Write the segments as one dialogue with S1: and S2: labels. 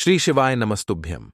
S1: श्री शिवाय नमस्तुभ्यम।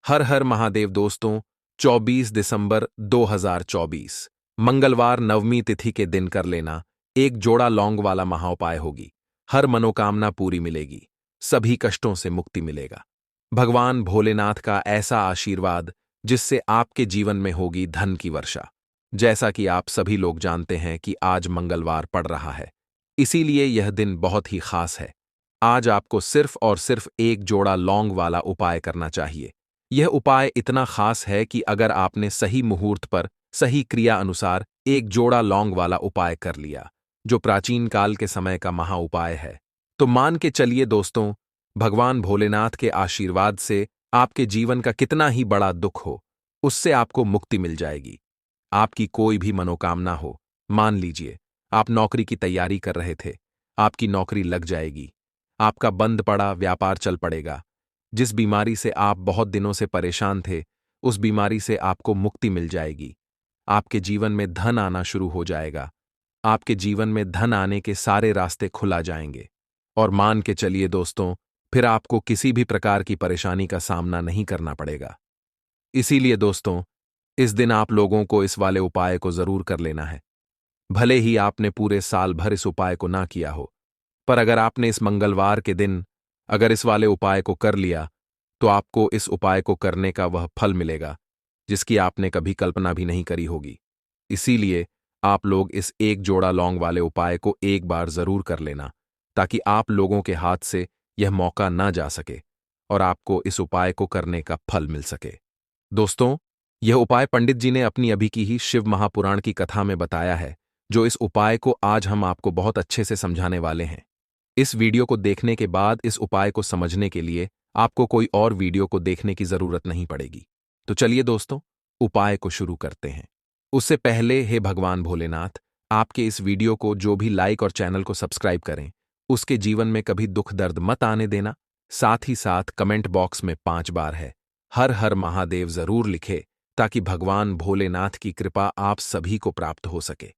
S1: हर हर महादेव दोस्तों। 24 दिसंबर 2024 मंगलवार नवमी तिथि के दिन कर लेना एक जोड़ा लौंग वाला महाउपाय होगी। हर मनोकामना पूरी मिलेगी, सभी कष्टों से मुक्ति मिलेगा। भगवान भोलेनाथ का ऐसा आशीर्वाद जिससे आपके जीवन में होगी धन की वर्षा। जैसा कि आप सभी लोग जानते हैं कि आज मंगलवार पड़ रहा है, इसीलिए यह दिन बहुत ही खास है। आज आपको सिर्फ और सिर्फ एक जोड़ा लौंग वाला उपाय करना चाहिए। यह उपाय इतना खास है कि अगर आपने सही मुहूर्त पर सही क्रिया अनुसार एक जोड़ा लौंग वाला उपाय कर लिया, जो प्राचीन काल के समय का महा उपाय है, तो मान के चलिए दोस्तों, भगवान भोलेनाथ के आशीर्वाद से आपके जीवन का कितना ही बड़ा दुख हो, उससे आपको मुक्ति मिल जाएगी। आपकी कोई भी मनोकामना हो, मान लीजिए आप नौकरी की तैयारी कर रहे थे, आपकी नौकरी लग जाएगी। आपका बंद पड़ा व्यापार चल पड़ेगा। जिस बीमारी से आप बहुत दिनों से परेशान थे, उस बीमारी से आपको मुक्ति मिल जाएगी। आपके जीवन में धन आना शुरू हो जाएगा। आपके जीवन में धन आने के सारे रास्ते खुला जाएंगे। और मान के चलिए दोस्तों, फिर आपको किसी भी प्रकार की परेशानी का सामना नहीं करना पड़ेगा। इसीलिए दोस्तों, इस दिन आप लोगों को इस वाले उपाय को जरूर कर लेना है। भले ही आपने पूरे साल भर इस उपाय को ना किया हो, पर अगर आपने इस मंगलवार के दिन अगर इस वाले उपाय को कर लिया, तो आपको इस उपाय को करने का वह फल मिलेगा जिसकी आपने कभी कल्पना भी नहीं करी होगी। इसीलिए आप लोग इस एक जोड़ा लौंग वाले उपाय को एक बार जरूर कर लेना, ताकि आप लोगों के हाथ से यह मौका ना जा सके और आपको इस उपाय को करने का फल मिल सके। दोस्तों, यह उपाय पंडित जी ने अपनी अभी की ही शिव महापुराण की कथा में बताया है, जो इस उपाय को आज हम आपको बहुत अच्छे से समझाने वाले हैं। इस वीडियो को देखने के बाद इस उपाय को समझने के लिए आपको कोई और वीडियो को देखने की जरूरत नहीं पड़ेगी। तो चलिए दोस्तों, उपाय को शुरू करते हैं। उससे पहले हे भगवान भोलेनाथ, आपके इस वीडियो को जो भी लाइक और चैनल को सब्सक्राइब करें, उसके जीवन में कभी दुख दर्द मत आने देना। साथ ही साथ कमेंट बॉक्स में 5 बार है हर हर महादेव जरूर लिखे, ताकि भगवान भोलेनाथ की कृपा आप सभी को प्राप्त हो सके।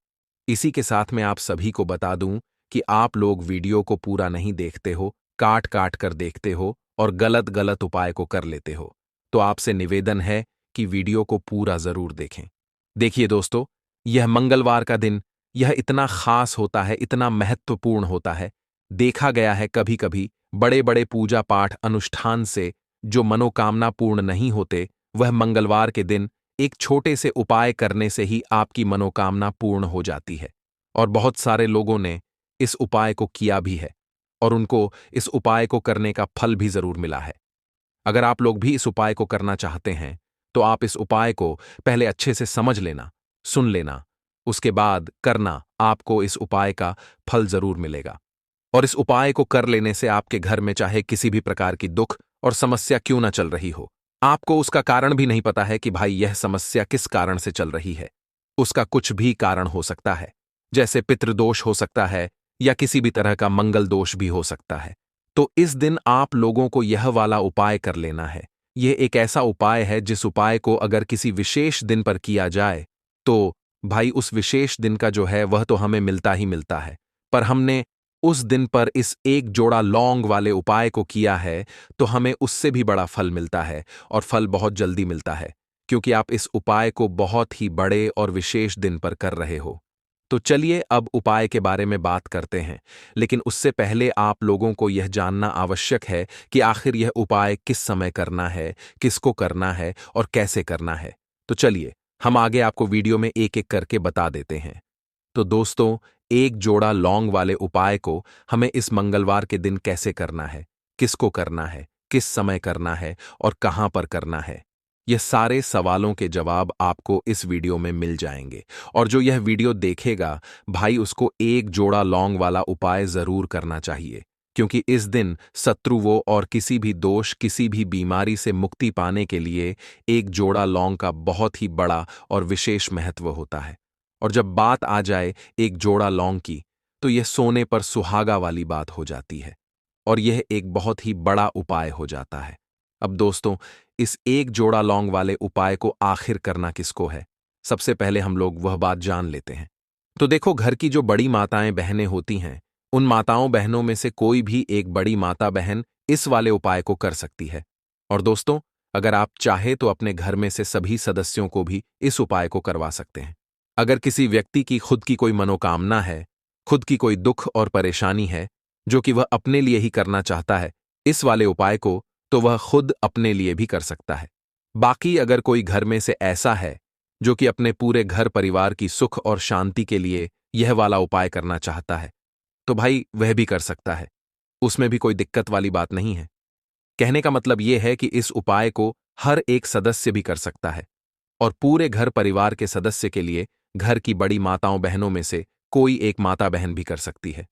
S1: इसी के साथ मैं आप सभी को बता दूं कि आप लोग वीडियो को पूरा नहीं देखते हो, काट काट कर देखते हो और गलत गलत उपाय को कर लेते हो। तो आपसे निवेदन है कि वीडियो को पूरा जरूर देखें। देखिए दोस्तों, यह मंगलवार का दिन यह इतना खास होता है, इतना महत्वपूर्ण होता है। देखा गया है कभी कभी बड़े बड़े पूजा पाठ अनुष्ठान से जो मनोकामना पूर्ण नहीं होते, वह मंगलवार के दिन एक छोटे से उपाय करने से ही आपकी मनोकामना पूर्ण हो जाती है। और बहुत सारे लोगों ने इस उपाय को किया भी है और उनको इस उपाय को करने का फल भी जरूर मिला है। अगर आप लोग भी इस उपाय को करना चाहते हैं, तो आप इस उपाय को पहले अच्छे से समझ लेना, सुन लेना, उसके बाद करना। आपको इस उपाय का फल जरूर मिलेगा। और इस उपाय को कर लेने से आपके घर में चाहे किसी भी प्रकार की दुख और समस्या क्यों ना चल रही हो, आपको उसका कारण भी नहीं पता है कि भाई यह समस्या किस कारण से चल रही है। उसका कुछ भी कारण हो सकता है, जैसे पितृदोष हो सकता है या किसी भी तरह का मंगल दोष भी हो सकता है। तो इस दिन आप लोगों को यह वाला उपाय कर लेना है। यह एक ऐसा उपाय है जिस उपाय को अगर किसी विशेष दिन पर किया जाए, तो भाई उस विशेष दिन का जो है वह तो हमें मिलता ही मिलता है। पर हमने उस दिन पर इस एक जोड़ा लौंग वाले उपाय को किया है, तो हमें उससे भी बड़ा फल मिलता है और फल बहुत जल्दी मिलता है, क्योंकि आप इस उपाय को बहुत ही बड़े और विशेष दिन पर कर रहे हो। तो चलिए अब उपाय के बारे में बात करते हैं, लेकिन उससे पहले आप लोगों को यह जानना आवश्यक है कि आखिर यह उपाय किस समय करना है, किसको करना है और कैसे करना है। तो चलिए हम आगे आपको वीडियो में एक एक करके बता देते हैं। तो दोस्तों, एक जोड़ा लौंग वाले उपाय को हमें इस मंगलवार के दिन कैसे करना है, किसको करना है, किस समय करना है और कहां पर करना है, यह सारे सवालों के जवाब आपको इस वीडियो में मिल जाएंगे। और जो यह वीडियो देखेगा भाई, उसको एक जोड़ा लौंग वाला उपाय जरूर करना चाहिए, क्योंकि इस दिन शत्रुओं और किसी भी दोष, किसी भी बीमारी से मुक्ति पाने के लिए एक जोड़ा लौंग का बहुत ही बड़ा और विशेष महत्व होता है। और जब बात आ जाए एक जोड़ा लौंग की, तो यह सोने पर सुहागा वाली बात हो जाती है और यह एक बहुत ही बड़ा उपाय हो जाता है। अब दोस्तों, इस एक जोड़ा लौंग वाले उपाय को आखिर करना किसको है, सबसे पहले हम लोग वह बात जान लेते हैं। तो देखो, घर की जो बड़ी माताएं बहनें होती हैं, उन माताओं बहनों में से कोई भी एक बड़ी माता बहन इस वाले उपाय को कर सकती है। और दोस्तों, अगर आप चाहे तो अपने घर में से सभी सदस्यों को भी इस उपाय को करवा सकते हैं। अगर किसी व्यक्ति की खुद की कोई मनोकामना है, खुद की कोई दुख और परेशानी है, जो कि वह अपने लिए ही करना चाहता है इस वाले उपाय को, तो वह खुद अपने लिए भी कर सकता है। बाकी अगर कोई घर में से ऐसा है जो कि अपने पूरे घर परिवार की सुख और शांति के लिए यह वाला उपाय करना चाहता है, तो भाई वह भी कर सकता है। उसमें भी कोई दिक्कत वाली बात नहीं है। कहने का मतलब यह है कि इस उपाय को हर एक सदस्य भी कर सकता है और पूरे घर परिवार के सदस्य के लिए घर की बड़ी माताओं बहनों में से कोई एक माता बहन भी कर सकती है।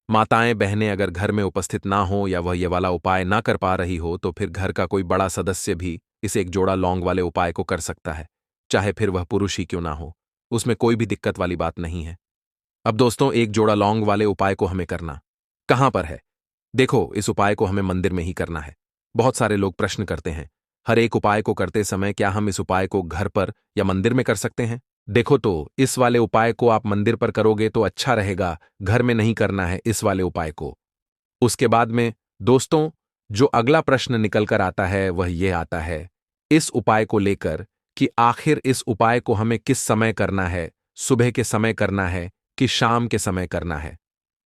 S1: माताएं बहनें अगर घर में उपस्थित ना हो या वह ये वाला उपाय ना कर पा रही हो, तो फिर घर का कोई बड़ा सदस्य भी इस एक जोड़ा लौंग वाले उपाय को कर सकता है, चाहे फिर वह पुरुष ही क्यों ना हो। उसमें कोई भी दिक्कत वाली बात नहीं है। अब दोस्तों, एक जोड़ा लौंग वाले उपाय को हमें करना कहां पर है? देखो, इस उपाय को हमें मंदिर में ही करना है। बहुत सारे लोग प्रश्न करते हैं, हर एक उपाय को करते समय क्या हम इस उपाय को घर पर या मंदिर में कर सकते हैं? देखो, तो इस वाले उपाय को आप मंदिर पर करोगे तो अच्छा रहेगा, घर में नहीं करना है इस वाले उपाय को। उसके बाद में दोस्तों, जो अगला प्रश्न निकल कर आता है वह यह आता है इस उपाय को लेकर कि आखिर इस उपाय को हमें किस समय करना है, सुबह के समय करना है कि शाम के समय करना है?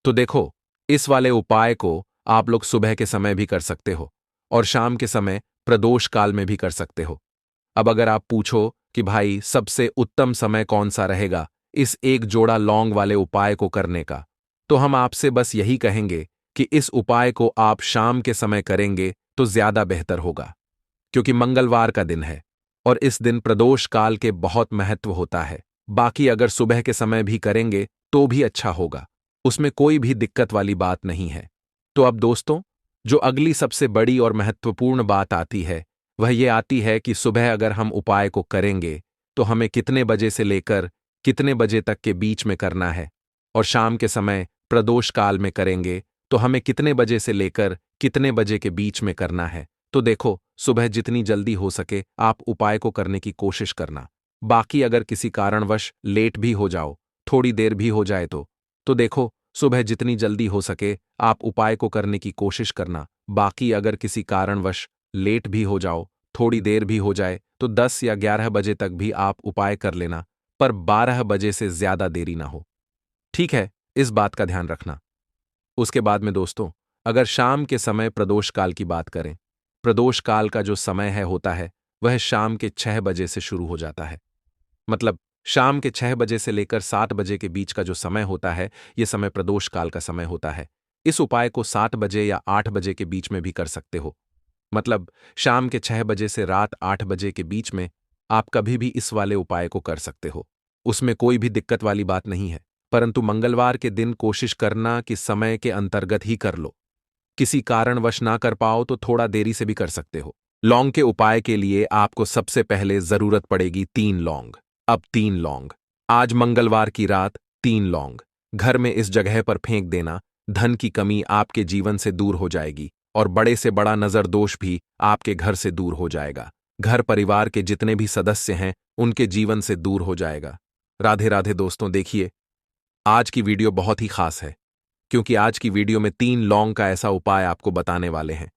S1: तो देखो, इस वाले उपाय को आप लोग सुबह के समय भी कर सकते हो और शाम के समय प्रदोष काल में भी कर सकते हो। अब अगर आप पूछो कि भाई सबसे उत्तम समय कौन सा रहेगा इस एक जोड़ा लौंग वाले उपाय को करने का, तो हम आपसे बस यही कहेंगे कि इस उपाय को आप शाम के समय करेंगे तो ज्यादा बेहतर होगा, क्योंकि मंगलवार का दिन है और इस दिन प्रदोष काल के बहुत महत्व होता है। बाकी अगर सुबह के समय भी करेंगे तो भी अच्छा होगा, उसमें कोई भी दिक्कत वाली बात नहीं है। तो अब दोस्तों, जो अगली सबसे बड़ी और महत्वपूर्ण बात आती है वह ये आती है कि सुबह अगर हम उपाय को करेंगे तो हमें कितने बजे से लेकर कितने बजे तक के बीच में करना है, और शाम के समय प्रदोष काल में करेंगे तो हमें कितने बजे से लेकर कितने बजे के बीच में करना है। तो देखो, सुबह जितनी जल्दी हो सके आप उपाय को करने की कोशिश करना। बाकी अगर किसी कारणवश लेट भी हो जाओ, थोड़ी देर भी हो जाए तो देखो, सुबह जितनी जल्दी हो सके आप उपाय को करने की कोशिश करना। बाकी अगर किसी कारणवश लेट भी हो जाओ, थोड़ी देर भी हो जाए, तो 10 या 11 बजे तक भी आप उपाय कर लेना, पर 12 बजे से ज्यादा देरी ना हो। ठीक है, इस बात का ध्यान रखना। उसके बाद में दोस्तों, अगर शाम के समय प्रदोष काल की बात करें, प्रदोष काल का जो समय है होता है वह शाम के 6 बजे से शुरू हो जाता है। मतलब शाम के 6 बजे से लेकर 7 बजे के बीच का जो समय होता है, यह समय प्रदोष काल का समय होता है। इस उपाय को 7 बजे या 8 बजे के बीच में भी कर सकते हो। मतलब शाम के 6 बजे से रात 8 बजे के बीच में आप कभी भी इस वाले उपाय को कर सकते हो। उसमें कोई भी दिक्कत वाली बात नहीं है, परंतु मंगलवार के दिन कोशिश करना कि समय के अंतर्गत ही कर लो। किसी कारणवश ना कर पाओ तो थोड़ा देरी से भी कर सकते हो। लौंग के उपाय के लिए आपको सबसे पहले जरूरत पड़ेगी 3 लौंग। अब 3 लौंग, आज मंगलवार की रात 3 लौंग घर में इस जगह पर फेंक देना। धन की कमी आपके जीवन से दूर हो जाएगी और बड़े से बड़ा नजर दोष भी आपके घर से दूर हो जाएगा। घर परिवार के जितने भी सदस्य हैं उनके जीवन से दूर हो जाएगा। राधे राधे दोस्तों, देखिए, आज की वीडियो बहुत ही खास है, क्योंकि आज की वीडियो में 3 लौंग का ऐसा उपाय आपको बताने वाले हैं।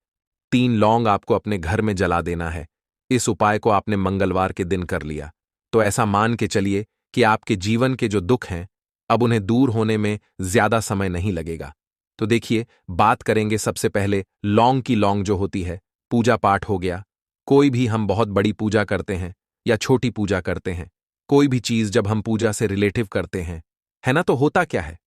S1: 3 लौंग आपको अपने घर में जला देना है। इस उपाय को आपने मंगलवार के दिन कर लिया तो ऐसा मान के चलिए कि आपके जीवन के जो दुख हैं अब उन्हें दूर होने में ज्यादा समय नहीं लगेगा। तो देखिए, बात करेंगे सबसे पहले लौंग की। लौंग जो होती है, पूजा पाठ हो गया, कोई भी हम बहुत बड़ी पूजा करते हैं या छोटी पूजा करते हैं, कोई भी चीज जब हम पूजा से रिलेटिव करते हैं, है ना, तो होता क्या है,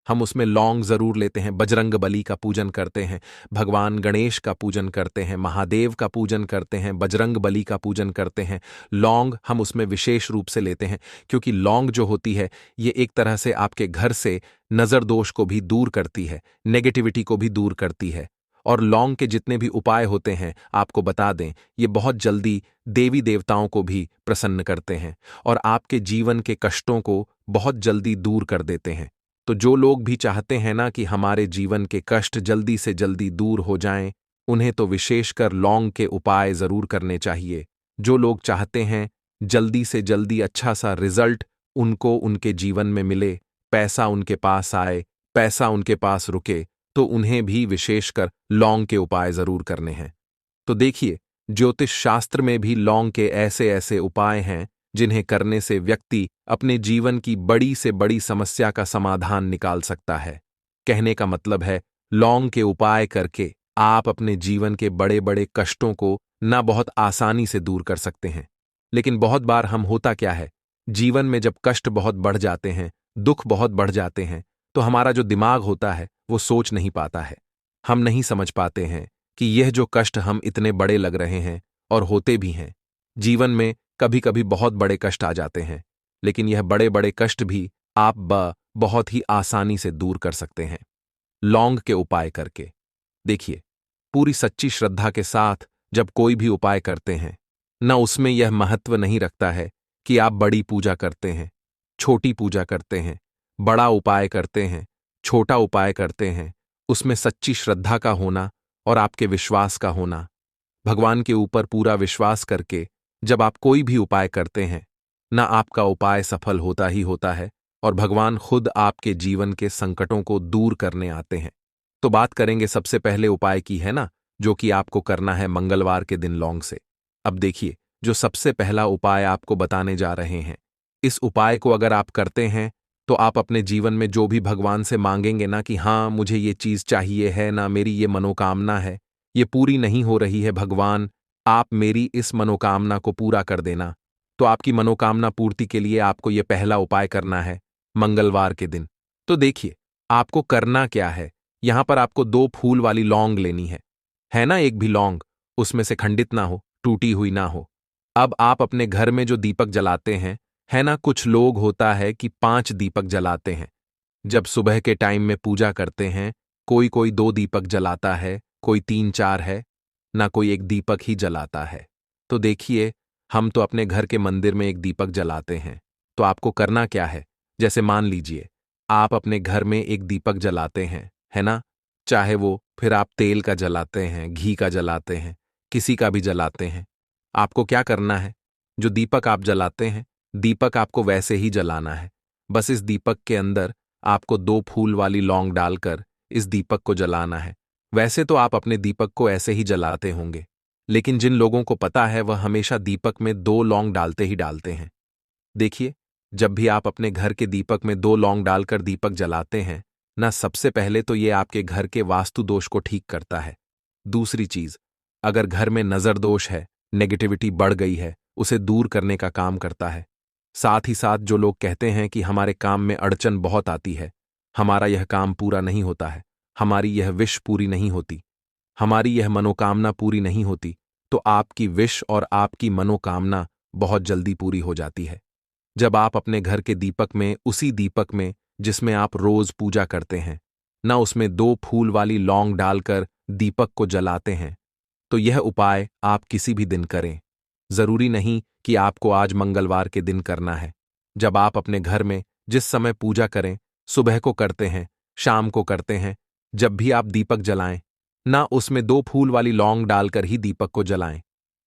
S1: हम उसमें लौंग जरूर लेते हैं। बजरंग बली का पूजन करते हैं, भगवान गणेश का पूजन करते हैं, महादेव का पूजन करते हैं, बजरंग बली का पूजन करते हैं। लौंग हम उसमें विशेष रूप से लेते हैं, क्योंकि लौंग जो होती है ये एक तरह से आपके घर से नजर दोष को भी दूर करती है, नेगेटिविटी को भी दूर करती है। और लौंग के जितने भी उपाय होते हैं आपको बता दें, ये बहुत जल्दी देवी देवताओं को भी प्रसन्न करते हैं और आपके जीवन के कष्टों को बहुत जल्दी दूर कर देते हैं। तो जो लोग भी चाहते हैं ना कि हमारे जीवन के कष्ट जल्दी से जल्दी दूर हो जाएं, उन्हें तो विशेषकर लौंग के उपाय जरूर करने चाहिए। जो लोग चाहते हैं जल्दी से जल्दी अच्छा सा रिजल्ट उनको उनके जीवन में मिले, पैसा उनके पास आए, पैसा उनके पास रुके, तो उन्हें भी विशेषकर लौंग के उपाय जरूर करने हैं। तो देखिए, ज्योतिष शास्त्र में भी लौंग के ऐसे ऐसे उपाय हैं जिन्हें करने से व्यक्ति अपने जीवन की बड़ी से बड़ी समस्या का समाधान निकाल सकता है। कहने का मतलब है, लौंग के उपाय करके आप अपने जीवन के बड़े बड़े कष्टों को ना बहुत आसानी से दूर कर सकते हैं। लेकिन बहुत बार हम होता क्या है, जीवन में जब कष्ट बहुत बढ़ जाते हैं, दुख बहुत बढ़ जाते हैं, तो हमारा जो दिमाग होता है वो सोच नहीं पाता है। हम नहीं समझ पाते हैं कि यह जो कष्ट हम इतने बड़े लग रहे हैं और होते भी हैं। जीवन में कभी कभी बहुत बड़े कष्ट आ जाते हैं, लेकिन यह बड़े बड़े कष्ट भी आप बहुत ही आसानी से दूर कर सकते हैं लौंग के उपाय करके। देखिए, पूरी सच्ची श्रद्धा के साथ जब कोई भी उपाय करते हैं, न उसमें यह महत्व नहीं रखता है कि आप बड़ी पूजा करते हैं, छोटी पूजा करते हैं, बड़ा उपाय करते हैं, छोटा उपाय करते हैं। उसमें सच्ची श्रद्धा का होना और आपके विश्वास का होना। भगवान के ऊपर पूरा विश्वास करके जब आप कोई भी उपाय करते हैं, ना आपका उपाय सफल होता ही होता है और भगवान खुद आपके जीवन के संकटों को दूर करने आते हैं। तो बात करेंगे सबसे पहले उपाय की, है ना, जो कि आपको करना है मंगलवार के दिन लौंग से। अब देखिए, जो सबसे पहला उपाय आपको बताने जा रहे हैं, इस उपाय को अगर आप करते हैं तो आप अपने जीवन में जो भी भगवान से मांगेंगे ना कि हाँ मुझे ये चीज चाहिए है, ना मेरी ये मनोकामना है, ये पूरी नहीं हो रही है भगवान, आप मेरी इस मनोकामना को पूरा कर देना। तो आपकी मनोकामना पूर्ति के लिए आपको ये पहला उपाय करना है मंगलवार के दिन। तो देखिए, आपको करना क्या है, यहां पर आपको 2 फूल वाली लौंग लेनी है ना, एक भी लौंग उसमें से खंडित ना हो, टूटी हुई ना हो। अब आप अपने घर में जो दीपक जलाते हैं, है ना, कुछ लोग होता है कि 5 दीपक जलाते हैं। जब सुबह के टाइम में पूजा करते हैं, कोई कोई 2 दीपक जलाता है, कोई 3-4 है, ना कोई एक दीपक ही जलाता है। तो देखिए, हम तो अपने घर के मंदिर में एक दीपक जलाते हैं। तो आपको करना क्या है, जैसे मान लीजिए आप अपने घर में एक दीपक जलाते हैं, है ना, चाहे वो फिर आप तेल का जलाते हैं, घी का जलाते हैं, किसी का भी जलाते हैं। आपको क्या करना है, जो दीपक आप जलाते हैं, दीपक आपको वैसे ही जलाना है। बस इस दीपक के अंदर आपको 2 फूल वाली लौंग डालकर इस दीपक को जलाना है। वैसे तो आप अपने दीपक को ऐसे ही जलाते होंगे, लेकिन जिन लोगों को पता है वह हमेशा दीपक में 2 लौंग डालते ही डालते हैं। देखिए, जब भी आप अपने घर के दीपक में 2 लौंग डालकर दीपक जलाते हैं ना, सबसे पहले तो ये आपके घर के वास्तु दोष को ठीक करता है। दूसरी चीज, अगर घर में नजर दोष है, नेगेटिविटी बढ़ गई है, उसे दूर करने का काम करता है। साथ ही साथ जो लोग कहते हैं कि हमारे काम में अड़चन बहुत आती है, हमारा यह काम पूरा नहीं होता है, हमारी यह विश पूरी नहीं होती, हमारी यह मनोकामना पूरी नहीं होती, तो आपकी विश और आपकी मनोकामना बहुत जल्दी पूरी हो जाती है। जब आप अपने घर के दीपक में, उसी दीपक में जिसमें आप रोज पूजा करते हैं ना, उसमें 2 फूल वाली लौंग डालकर दीपक को जलाते हैं, तो यह उपाय आप किसी भी दिन करें। जरूरी नहीं कि आपको आज मंगलवार के दिन करना है। जब आप अपने घर में जिस समय पूजा करें, सुबह को करते हैं, शाम को करते हैं, जब भी आप दीपक जलाएं ना, उसमें 2 फूल वाली लौंग डालकर ही दीपक को जलाएं।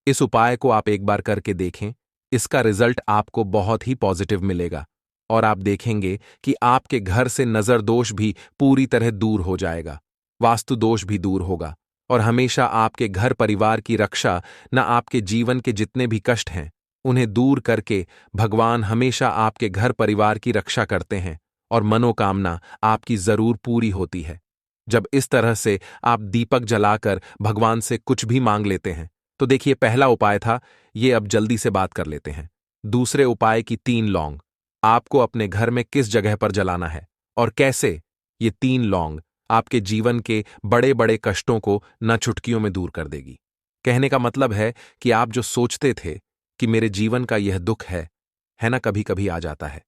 S1: इस उपाय को आप एक बार करके देखें, इसका रिजल्ट आपको बहुत ही पॉजिटिव मिलेगा और आप देखेंगे कि आपके घर से नजर दोष भी पूरी तरह दूर हो जाएगा, वास्तु दोष भी दूर होगा और हमेशा आपके घर परिवार की रक्षा, न आपके जीवन के जितने भी कष्ट हैं उन्हें दूर करके भगवान हमेशा आपके घर परिवार की रक्षा करते हैं और मनोकामना आपकी जरूर पूरी होती है। जब इस तरह से आप दीपक जलाकर भगवान से कुछ भी मांग लेते हैं, तो देखिए, पहला उपाय था ये, अब जल्दी से बात कर लेते हैं। दूसरे उपाय की 3 लौंग आपको अपने घर में किस जगह पर जलाना है और कैसे। ये 3 लौंग आपके जीवन के बड़े बड़े कष्टों को न चुटकियों में दूर कर देगी। कहने का मतलब है कि आप जो सोचते थे कि मेरे जीवन का यह दुख है ना, कभी कभी आ जाता है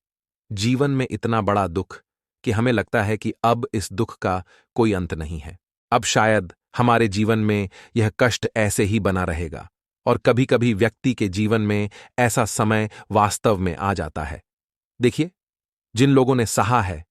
S1: जीवन में इतना बड़ा दुख कि हमें लगता है कि अब इस दुख का कोई अंत नहीं है, अब शायद हमारे जीवन में यह कष्ट ऐसे ही बना रहेगा। और कभी कभी व्यक्ति के जीवन में ऐसा समय वास्तव में आ जाता है। देखिए, जिन लोगों ने सहा है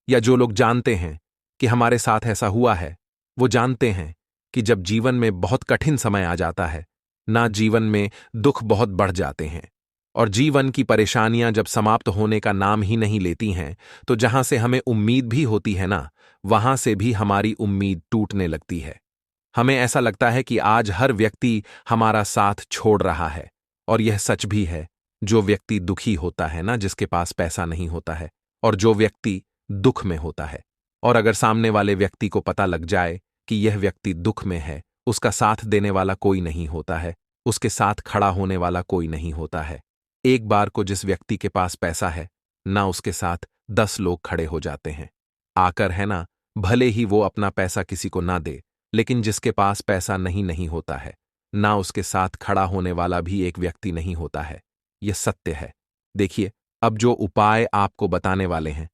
S1: या जो लोग जानते हैं कि हमारे साथ ऐसा हुआ है, वो जानते हैं कि जब जीवन में बहुत कठिन समय आ जाता है ना, जीवन में दुख बहुत बढ़ जाते हैं और जीवन की परेशानियां जब समाप्त होने का नाम ही नहीं लेती हैं, तो जहां से हमें उम्मीद भी होती है ना, वहां से भी हमारी उम्मीद टूटने लगती है। हमें ऐसा लगता है कि आज हर व्यक्ति हमारा साथ छोड़ रहा है, और यह सच भी है। जो व्यक्ति दुखी होता है ना, जिसके पास पैसा नहीं होता है, और जो व्यक्ति दुख में होता है, और अगर सामने वाले व्यक्ति को पता लग जाए कि यह व्यक्ति दुख में है, उसका साथ देने वाला कोई नहीं होता है, उसके साथ खड़ा होने वाला कोई नहीं होता है। एक बार को जिस व्यक्ति के पास पैसा है ना, उसके साथ 10 लोग खड़े हो जाते हैं आकर, है ना। भले ही वो अपना पैसा किसी को ना दे, लेकिन जिसके पास पैसा नहीं होता है ना, उसके साथ खड़ा होने वाला भी एक व्यक्ति नहीं होता है। यह सत्य है। देखिए, अब जो उपाय आपको बताने वाले हैं,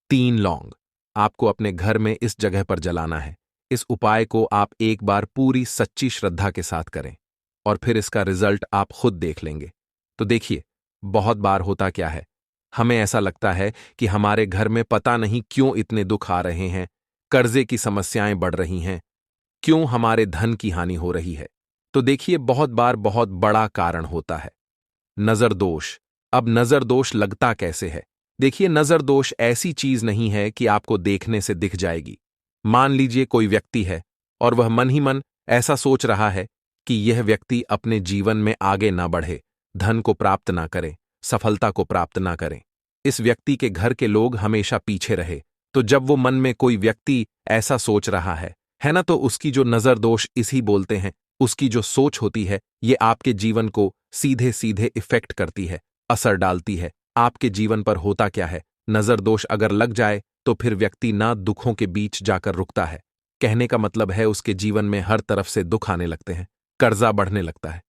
S1: 3 लौंग आपको अपने घर में इस जगह पर जलाना है। इस उपाय को आप एक बार पूरी सच्ची श्रद्धा के साथ करें, और फिर इसका रिजल्ट आप खुद देख लेंगे। तो देखिए, बहुत बार होता क्या है, हमें ऐसा लगता है कि हमारे घर में पता नहीं क्यों इतने दुख आ रहे हैं, कर्जे की समस्याएं बढ़ रही हैं, क्यों हमारे धन की हानि हो रही है। तो देखिए, बहुत बार बहुत बड़ा कारण होता है नजर दोष। अब नजर दोष लगता कैसे है? देखिए, नजर दोष ऐसी चीज नहीं है कि आपको देखने से दिख जाएगी। मान लीजिए कोई व्यक्ति है और वह मन ही मन ऐसा सोच रहा है कि यह व्यक्ति अपने जीवन में आगे ना बढ़े, धन को प्राप्त ना करे, सफलता को प्राप्त ना करें। इस व्यक्ति के घर के लोग हमेशा पीछे रहे। तो जब वो मन में कोई व्यक्ति ऐसा सोच रहा है ना, तो उसकी जो नजर दोष इसी बोलते हैं, उसकी जो सोच होती है, ये आपके जीवन को सीधे सीधे इफेक्ट करती है, असर डालती है। आपके जीवन पर होता क्या है, नजर दोष अगर लग जाए तो फिर व्यक्ति ना दुखों के बीच जाकर रुकता है। कहने का मतलब है, उसके जीवन में हर तरफ से दुख आने लगते हैं, कर्जा बढ़ने लगता है,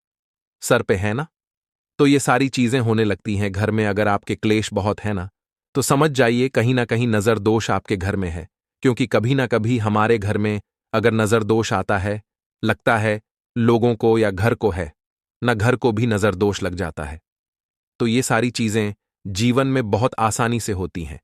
S1: सर पे है ना। तो ये सारी चीजें होने लगती हैं घर में। अगर आपके क्लेश बहुत है ना, तो समझ जाइए कहीं ना कहीं नजर दोष आपके घर में है। क्योंकि कभी ना कभी हमारे घर में अगर नजर दोष आता है, लगता है लोगों को या घर को है ना, घर को भी नजर दोष लग जाता है। तो ये सारी चीजें जीवन में बहुत आसानी से होती हैं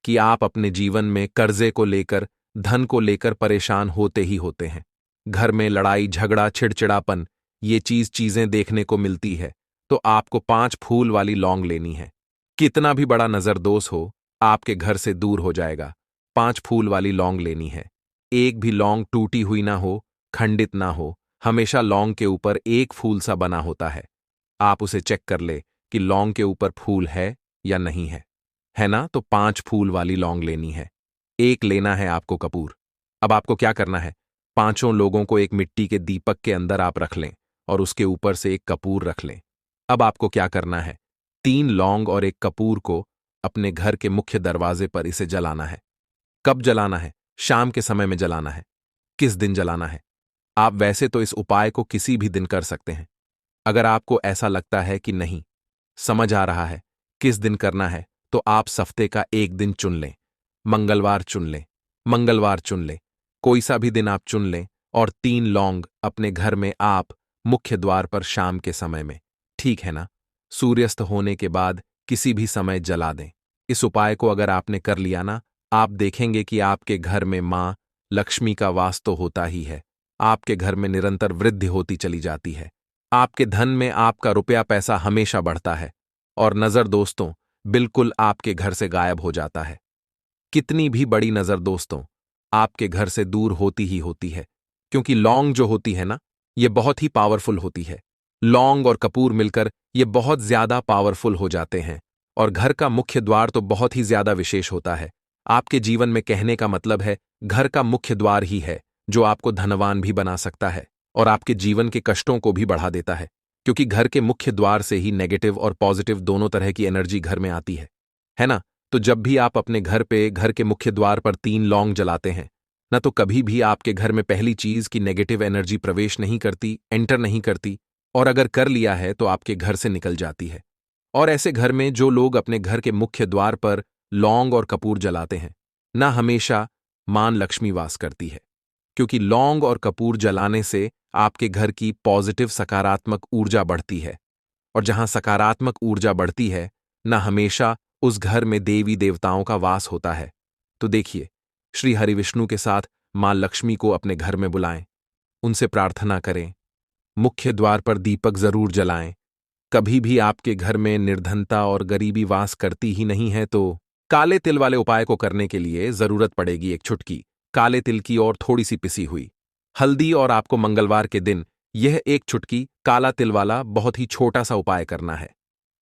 S1: कि आप अपने जीवन में कर्जे को लेकर, धन को लेकर परेशान होते ही होते हैं। घर में लड़ाई झगड़ा चिड़चिड़ापन, ये चीजें देखने को मिलती है। तो आपको 5 फूल वाली लौंग लेनी है। कितना भी बड़ा नजर दोष हो, आपके घर से दूर हो जाएगा। 5 फूल वाली लौंग लेनी है। एक भी लौंग टूटी हुई ना हो, खंडित ना हो, हमेशा लौंग के ऊपर एक फूल सा बना होता है। आप उसे चेक कर ले कि लौंग के ऊपर फूल है या नहीं है ना। तो 5 फूल वाली लौंग लेनी है। एक लेना है आपको कपूर। अब आपको क्या करना है, 5 लोगों को एक मिट्टी के दीपक के अंदर आप रख लें और उसके ऊपर से एक कपूर रख लें। अब आपको क्या करना है, 3 लौंग और एक कपूर को अपने घर के मुख्य दरवाजे पर इसे जलाना है। कब जलाना है? शाम के समय में जलाना है। किस दिन जलाना है? आप वैसे तो इस उपाय को किसी भी दिन कर सकते हैं। अगर आपको ऐसा लगता है कि नहीं समझ आ रहा है किस दिन करना है, तो आप हफ्ते का एक दिन चुन लें। मंगलवार चुन लें, मंगलवार चुन लें, कोई सा भी दिन आप चुन लें, और 3 लौंग अपने घर में आप मुख्य द्वार पर शाम के समय में, ठीक है ना, सूर्यास्त होने के बाद किसी भी समय जला दें। इस उपाय को अगर आपने कर लिया ना, आप देखेंगे कि आपके घर में मां लक्ष्मी का वास तो होता ही है। आपके घर में निरंतर वृद्धि होती चली जाती है। आपके धन में आपका रुपया पैसा हमेशा बढ़ता है, और नजर दोस्तों बिल्कुल आपके घर से गायब हो जाता है। कितनी भी बड़ी नजर दोस्तों आपके घर से दूर होती ही होती है। क्योंकि लौंग जो होती है ना, ये बहुत ही पावरफुल होती है। लौंग और कपूर मिलकर ये बहुत ज्यादा पावरफुल हो जाते हैं। और घर का मुख्य द्वार तो बहुत ही ज्यादा विशेष होता है। आपके जीवन में कहने का मतलब है, घर का मुख्य द्वार ही है जो आपको धनवान भी बना सकता है और आपके जीवन के कष्टों को भी बढ़ा देता है। क्योंकि घर के मुख्य द्वार से ही नेगेटिव और पॉजिटिव दोनों तरह की एनर्जी घर में आती है ना। तो जब भी आप अपने घर पे घर के मुख्य द्वार पर 3 लौंग जलाते हैं ना, तो कभी भी आपके घर में पहली चीज की नेगेटिव एनर्जी प्रवेश नहीं करती, एंटर नहीं करती, और अगर कर लिया है तो आपके घर से निकल जाती है। और ऐसे घर में जो लोग अपने घर के मुख्य द्वार पर लौंग और कपूर जलाते हैं ना, हमेशा मां लक्ष्मी वास करती है। क्योंकि लौंग और कपूर जलाने से आपके घर की पॉजिटिव सकारात्मक ऊर्जा बढ़ती है, और जहां सकारात्मक ऊर्जा बढ़ती है ना, हमेशा उस घर में देवी देवताओं का वास होता है। तो देखिए, श्री हरिविष्णु के साथ मां लक्ष्मी को अपने घर में बुलाएं, उनसे प्रार्थना करें, मुख्य द्वार पर दीपक जरूर जलाएं। कभी भी आपके घर में निर्धनता और गरीबी वास करती ही नहीं है, तो काले तिल वाले उपाय को करने के लिए जरूरत पड़ेगी एक चुटकी काले तिल की और थोड़ी सी पिसी हुई हल्दी और आपको मंगलवार के दिन यह एक चुटकी काला तिल वाला बहुत ही छोटा सा उपाय करना है।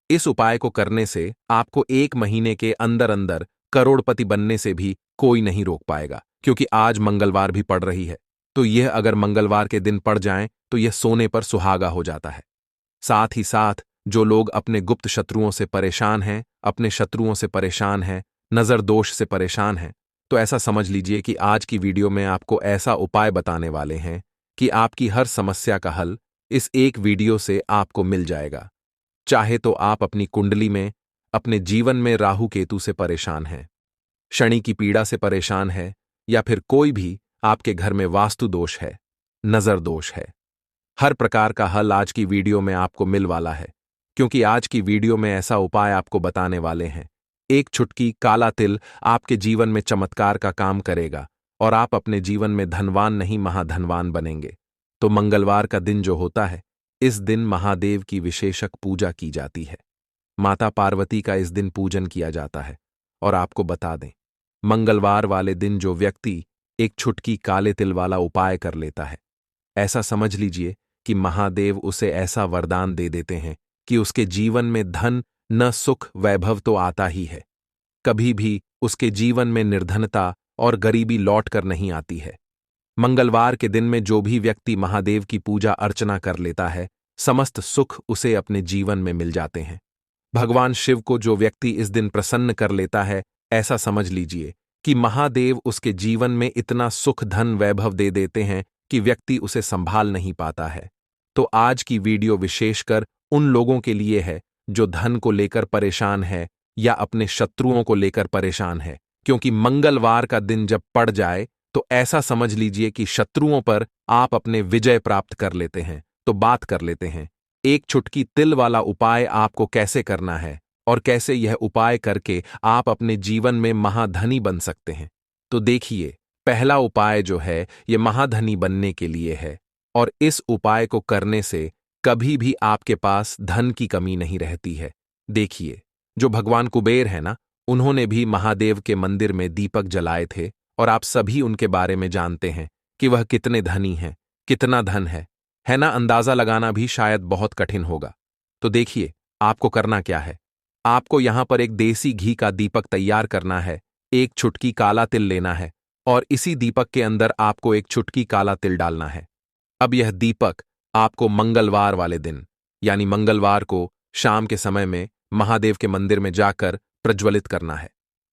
S1: इस उपाय को करने से आपको 1 महीने के अंदर अंदर करोड़पति बनने से भी कोई नहीं रोक पाएगा, क्योंकि आज मंगलवार भी पड़ रही है। तो यह अगर मंगलवार के दिन पड़ जाए तो यह सोने पर सुहागा हो जाता है। साथ ही साथ जो लोग अपने गुप्त शत्रुओं से परेशान हैं, अपने शत्रुओं से परेशान हैं, नजर दोष से परेशान हैं, तो ऐसा समझ लीजिए कि आज की वीडियो में आपको ऐसा उपाय बताने वाले हैं कि आपकी हर समस्या का हल इस एक वीडियो से आपको मिल जाएगा। चाहे तो आप अपनी कुंडली में, अपने जीवन में राहु केतु से परेशान हैं, शनि की पीड़ा से परेशान है, या फिर कोई भी आपके घर में वास्तु दोष है, नजर दोष है, हर प्रकार का हल आज की वीडियो में आपको मिल वाला है। क्योंकि आज की वीडियो में ऐसा उपाय आपको बताने वाले हैं, एक चुटकी काला तिल आपके जीवन में चमत्कार का काम करेगा और आप अपने जीवन में धनवान नहीं महाधनवान बनेंगे। तो मंगलवार का दिन जो होता है, इस दिन महादेव की विशेषक पूजा की जाती है। माता पार्वती का इस दिन पूजन किया जाता है। और आपको बता दें, मंगलवार वाले दिन जो व्यक्ति एक चुटकी काले तिल वाला उपाय कर लेता है, ऐसा समझ लीजिए कि महादेव उसे ऐसा वरदान दे देते हैं कि उसके जीवन में धन न सुख वैभव तो आता ही है, कभी भी उसके जीवन में निर्धनता और गरीबी लौट कर नहीं आती है। मंगलवार के दिन में जो भी व्यक्ति महादेव की पूजा अर्चना कर लेता है, समस्त सुख उसे अपने जीवन में मिल जाते हैं। भगवान शिव को जो व्यक्ति इस दिन प्रसन्न कर लेता है, ऐसा समझ लीजिए कि महादेव उसके जीवन में इतना सुख धन वैभव दे देते हैं कि व्यक्ति उसे संभाल नहीं पाता है। तो आज की वीडियो विशेषकर उन लोगों के लिए है जो धन को लेकर परेशान है या अपने शत्रुओं को लेकर परेशान है, क्योंकि मंगलवार का दिन जब पड़ जाए तो ऐसा समझ लीजिए कि शत्रुओं पर आप अपने विजय प्राप्त कर लेते हैं। तो बात कर लेते हैं, एक चुटकी तिल वाला उपाय आपको कैसे करना है और कैसे यह उपाय करके आप अपने जीवन में महाधनी बन सकते हैं। तो देखिए, पहला उपाय जो है यह महाधनी बनने के लिए है, और इस उपाय को करने से कभी भी आपके पास धन की कमी नहीं रहती है। देखिए, जो भगवान कुबेर है ना, उन्होंने भी महादेव के मंदिर में दीपक जलाए थे, और आप सभी उनके बारे में जानते हैं कि वह कितने धनी हैं, कितना धन है ना। अंदाजा लगाना भी शायद बहुत कठिन होगा। तो देखिए, आपको करना क्या है। आपको यहां पर एक देसी घी का दीपक तैयार करना है, एक चुटकी काला तिल लेना है, और इसी दीपक के अंदर आपको एक चुटकी काला तिल डालना है। अब यह दीपक आपको मंगलवार वाले दिन, यानी मंगलवार को शाम के समय में महादेव के मंदिर में जाकर प्रज्वलित करना है।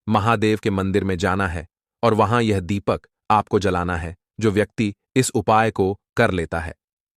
S1: महादेव के मंदिर में जाना है और वहां यह दीपक आपको जलाना है। जो व्यक्ति इस उपाय को कर लेता है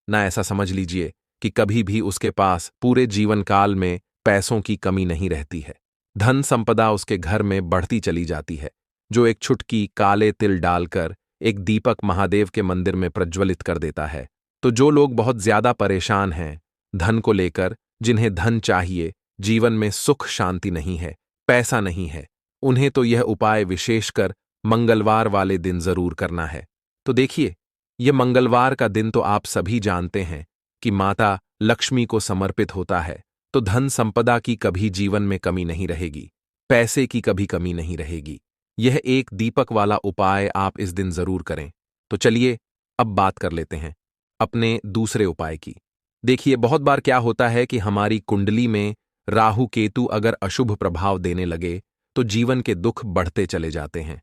S1: ना, ऐसा समझ लीजिए कि कभी भी उसके पास पूरे जीवन काल में पैसों की कमी नहीं रहती है, धन संपदा उसके घर में बढ़ती चली जाती है। जो एक चुटकी काले तिल डालकर एक दीपक महादेव के मंदिर में प्रज्वलित कर देता है, तो जो लोग बहुत ज्यादा परेशान हैं धन को लेकर, जिन्हें धन चाहिए, जीवन में सुख शांति नहीं है, पैसा नहीं है, उन्हें तो यह उपाय विशेषकर मंगलवार वाले दिन जरूर करना है। तो देखिए, यह मंगलवार का दिन तो आप सभी जानते हैं कि माता लक्ष्मी को समर्पित होता है, तो धन संपदा की कभी जीवन में कमी नहीं रहेगी, पैसे की कभी कमी नहीं रहेगी। यह एक दीपक वाला उपाय आप इस दिन जरूर करें। तो चलिए अब बात कर लेते हैं अपने दूसरे उपाय की। देखिए, बहुत बार क्या होता है कि हमारी कुंडली में राहु केतु अगर अशुभ प्रभाव देने लगे तो जीवन के दुख बढ़ते चले जाते हैं।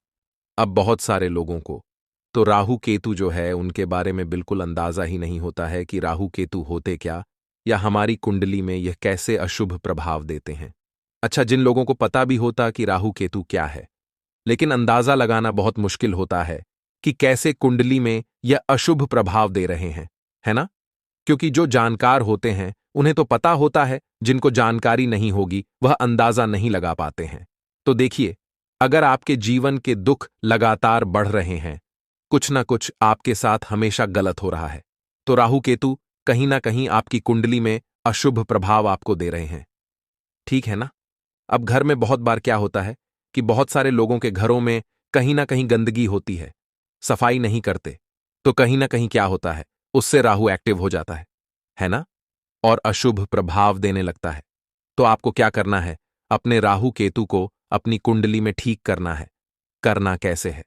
S1: अब बहुत सारे लोगों को तो राहु केतु जो है उनके बारे में बिल्कुल अंदाजा ही नहीं होता है कि राहु केतु होते क्या, या हमारी कुंडली में यह कैसे अशुभ प्रभाव देते हैं। अच्छा, जिन लोगों को पता भी होता कि राहु केतु क्या है, लेकिन अंदाजा लगाना बहुत मुश्किल होता है कि कैसे कुंडली में यह अशुभ प्रभाव दे रहे हैं, है ना। क्योंकि जो जानकार होते हैं उन्हें तो पता होता है, जिनको जानकारी नहीं होगी वह अंदाजा नहीं लगा पाते हैं। तो देखिए, अगर आपके जीवन के दुख लगातार बढ़ रहे हैं, कुछ ना कुछ आपके साथ हमेशा गलत हो रहा है, तो राहु केतु कहीं ना कहीं आपकी कुंडली में अशुभ प्रभाव आपको दे रहे हैं, ठीक है ना। अब घर में बहुत बार क्या होता है कि बहुत सारे लोगों के घरों में कहीं ना कहीं गंदगी होती है, सफाई नहीं करते, तो कहीं ना कहीं क्या होता है, उससे राहु एक्टिव हो जाता है ना, और अशुभ प्रभाव देने लगता है। तो आपको क्या करना है, अपने राहु केतु को अपनी कुंडली में ठीक करना है। करना कैसे है,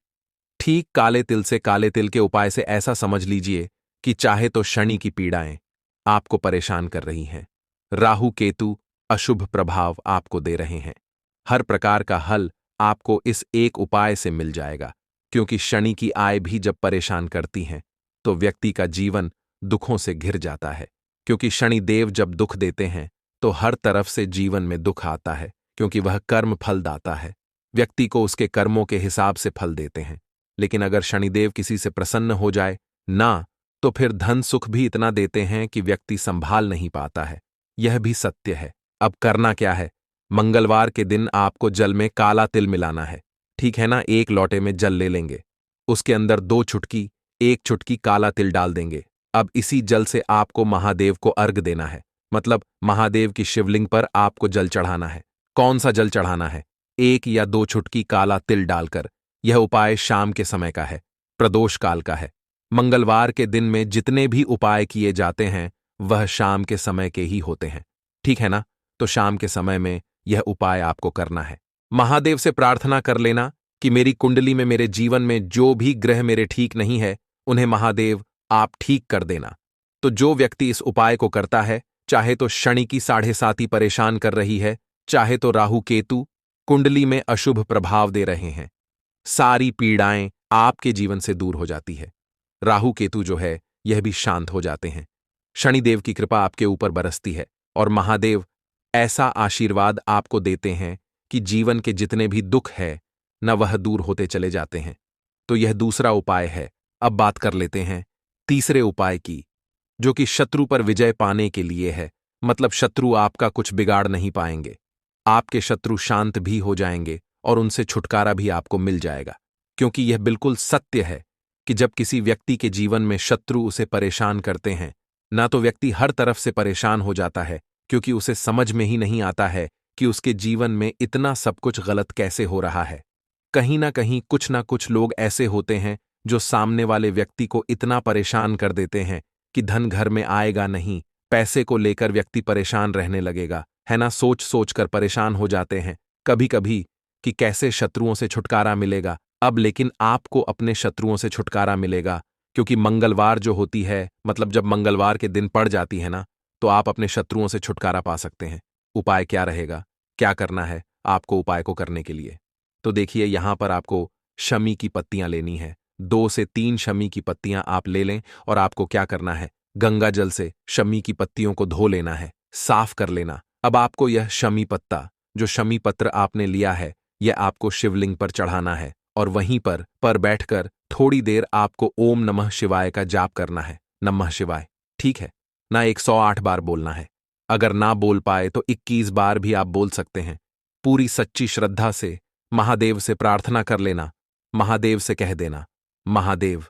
S1: ठीक काले तिल से काले तिल के उपाय से ऐसा समझ लीजिए कि चाहे तो शनि की पीड़ाएं आपको परेशान कर रही हैं, राहु केतु अशुभ प्रभाव आपको दे रहे हैं, हर प्रकार का हल आपको इस एक उपाय से मिल जाएगा। क्योंकि शनि की आय भी जब परेशान करती हैं तो व्यक्ति का जीवन दुखों से घिर जाता है। क्योंकि शनि देव जब दुख देते हैं तो हर तरफ से जीवन में दुख आता है, क्योंकि वह कर्म फलदाता है, व्यक्ति को उसके कर्मों के हिसाब से फल देते हैं। लेकिन अगर शनिदेव किसी से प्रसन्न हो जाए ना, तो फिर धन सुख भी इतना देते हैं कि व्यक्ति संभाल नहीं पाता है। यह भी सत्य है। अब करना क्या है? मंगलवार के दिन आपको जल में काला तिल मिलाना है, ठीक है ना? एक लोटे में जल ले लेंगे, उसके अंदर 2 चुटकी 1 चुटकी काला तिल डाल देंगे। अब इसी जल से आपको महादेव को अर्घ देना है, मतलब महादेव की शिवलिंग पर आपको जल चढ़ाना है। कौन सा जल चढ़ाना है? 1 या 2 चुटकी काला तिल डालकर। यह उपाय शाम के समय का है, प्रदोष काल का है। मंगलवार के दिन में जितने भी उपाय किए जाते हैं वह शाम के समय के ही होते हैं, ठीक है ना? तो शाम के समय में यह उपाय आपको करना है। महादेव से प्रार्थना कर लेना कि मेरी कुंडली में, मेरे जीवन में जो भी ग्रह मेरे ठीक नहीं है उन्हें महादेव आप ठीक कर देना। तो जो व्यक्ति इस उपाय को करता है, चाहे तो शनि की 7.5 परेशान कर रही है, चाहे तो राहु केतु कुंडली में अशुभ प्रभाव दे रहे हैं, सारी पीड़ाएं आपके जीवन से दूर हो जाती है। राहु केतु जो है यह भी शांत हो जाते हैं। शनिदेव की कृपा आपके ऊपर बरसती है और महादेव ऐसा आशीर्वाद आपको देते हैं कि जीवन के जितने भी दुख है न वह दूर होते चले जाते हैं। तो यह दूसरा उपाय है। अब बात कर लेते हैं तीसरे उपाय की, जो कि शत्रु पर विजय पाने के लिए है। मतलब शत्रु आपका कुछ बिगाड़ नहीं पाएंगे, आपके शत्रु शांत भी हो जाएंगे और उनसे छुटकारा भी आपको मिल जाएगा। क्योंकि यह बिल्कुल सत्य है कि जब किसी व्यक्ति के जीवन में शत्रु उसे परेशान करते हैं ना, तो व्यक्ति हर तरफ से परेशान हो जाता है, क्योंकि उसे समझ में ही नहीं आता है कि उसके जीवन में इतना सब कुछ गलत कैसे हो रहा है। कहीं ना कुछ लोग ऐसे होते हैं जो सामने वाले व्यक्ति को इतना परेशान कर देते हैं कि धन घर में आएगा नहीं, पैसे को लेकर व्यक्ति परेशान रहने लगेगा, है ना? सोच सोच कर परेशान हो जाते हैं कभी कभी कि कैसे शत्रुओं से छुटकारा मिलेगा। अब लेकिन आपको अपने शत्रुओं से छुटकारा मिलेगा, क्योंकि मंगलवार जो होती है, मतलब जब मंगलवार के दिन पड़ जाती है ना, तो आप अपने शत्रुओं से छुटकारा पा सकते हैं। उपाय क्या रहेगा, क्या करना है आपको उपाय को करने के लिए? तो देखिए, यहां पर आपको शमी की पत्तियां लेनी है। 2 से 3 शमी की पत्तियां आप ले लें और आपको क्या करना है, गंगा जल से शमी की पत्तियों को धो लेना है, साफ कर लेना। अब आपको यह शमी पत्ता, जो शमी पत्र आपने लिया है, यह आपको शिवलिंग पर चढ़ाना है और वहीं पर बैठकर थोड़ी देर आपको ओम नमः शिवाय का जाप करना है। नमः शिवाय, ठीक है ना? 108 बार बोलना है। अगर ना बोल पाए तो 21 बार भी आप बोल सकते हैं। पूरी सच्ची श्रद्धा से महादेव से प्रार्थना कर लेना। महादेव से कह देना, महादेव,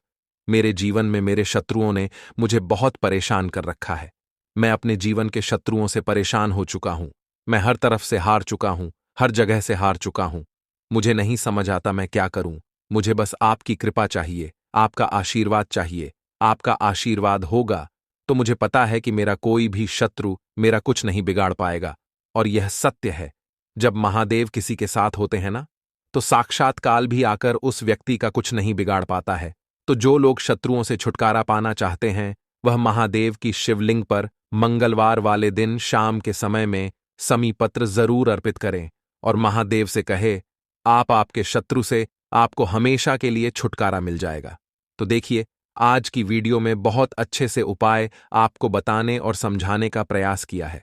S1: मेरे जीवन में मेरे शत्रुओं ने मुझे बहुत परेशान कर रखा है। मैं अपने जीवन के शत्रुओं से परेशान हो चुका हूं। मैं हर तरफ से हार चुका हूं, हर जगह से हार चुका हूं। मुझे नहीं समझ आता मैं क्या करूं। मुझे बस आपकी कृपा चाहिए, आपका आशीर्वाद चाहिए। आपका आशीर्वाद होगा तो मुझे पता है कि मेरा कोई भी शत्रु मेरा कुछ नहीं बिगाड़ पाएगा। और यह सत्य है, जब महादेव किसी के साथ होते हैं ना, तो साक्षात काल भी आकर उस व्यक्ति का कुछ नहीं बिगाड़ पाता है। तो जो लोग शत्रुओं से छुटकारा पाना चाहते हैं, वह महादेव की शिवलिंग पर मंगलवार वाले दिन शाम के समय में समी पत्र जरूर अर्पित करें और महादेव से कहे, आपके शत्रु से आपको हमेशा के लिए छुटकारा मिल जाएगा। तो देखिए, आज की वीडियो में बहुत अच्छे से उपाय आपको बताने और समझाने का प्रयास किया है।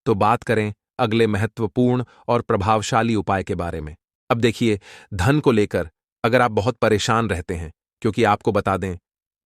S1: तो बात करें अगले महत्वपूर्ण और प्रभावशाली उपाय के बारे में। अब देखिए, धन को लेकर अगर आप बहुत परेशान रहते हैं, क्योंकि आपको बता दें,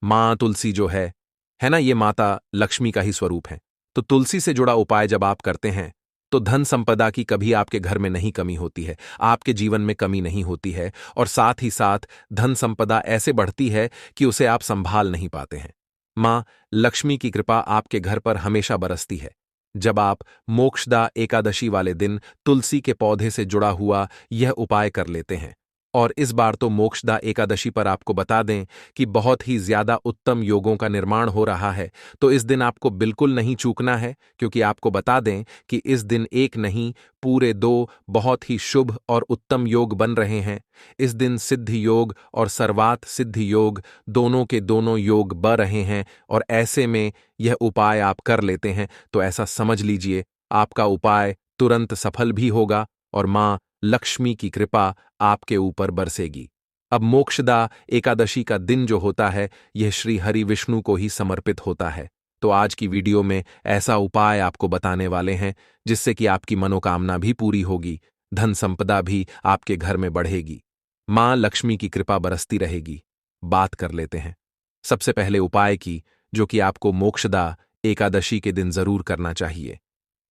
S1: मां तुलसी जो है ना, ये माता लक्ष्मी का ही स्वरूप है। तो तुलसी से जुड़ा उपाय जब आप करते हैं तो धन संपदा की कभी आपके घर में नहीं कमी होती है, आपके जीवन में कमी नहीं होती है, और साथ ही साथ धन संपदा ऐसे बढ़ती है कि उसे आप संभाल नहीं पाते हैं। मां लक्ष्मी की कृपा आपके घर पर हमेशा बरसती है। जब आप मोक्षदा एकादशी वाले दिन तुलसी के पौधे से जुड़ा हुआ यह उपाय कर लेते हैं और इस बार तो मोक्षदा एकादशी पर आपको बता दें कि बहुत ही ज्यादा उत्तम योगों का निर्माण हो रहा है, तो इस दिन आपको बिल्कुल नहीं चूकना है, क्योंकि आपको बता दें कि इस दिन एक नहीं पूरे दो बहुत ही शुभ और उत्तम योग बन रहे हैं। इस दिन सिद्धि योग और सर्वात सिद्धि योग दोनों के दोनों योग ब रहे हैं, और ऐसे में यह उपाय आप कर लेते हैं तो ऐसा समझ लीजिए आपका उपाय तुरंत सफल भी होगा और मां लक्ष्मी की कृपा आपके ऊपर बरसेगी। अब मोक्षदा एकादशी का दिन जो होता है यह श्री हरि विष्णु को ही समर्पित होता है, तो आज की वीडियो में ऐसा उपाय आपको बताने वाले हैं जिससे कि आपकी मनोकामना भी पूरी होगी, धन संपदा भी आपके घर में बढ़ेगी, मां लक्ष्मी की कृपा बरसती रहेगी। बात कर लेते हैं सबसे पहले उपाय की, जो कि आपको मोक्षदा एकादशी के दिन जरूर करना चाहिए,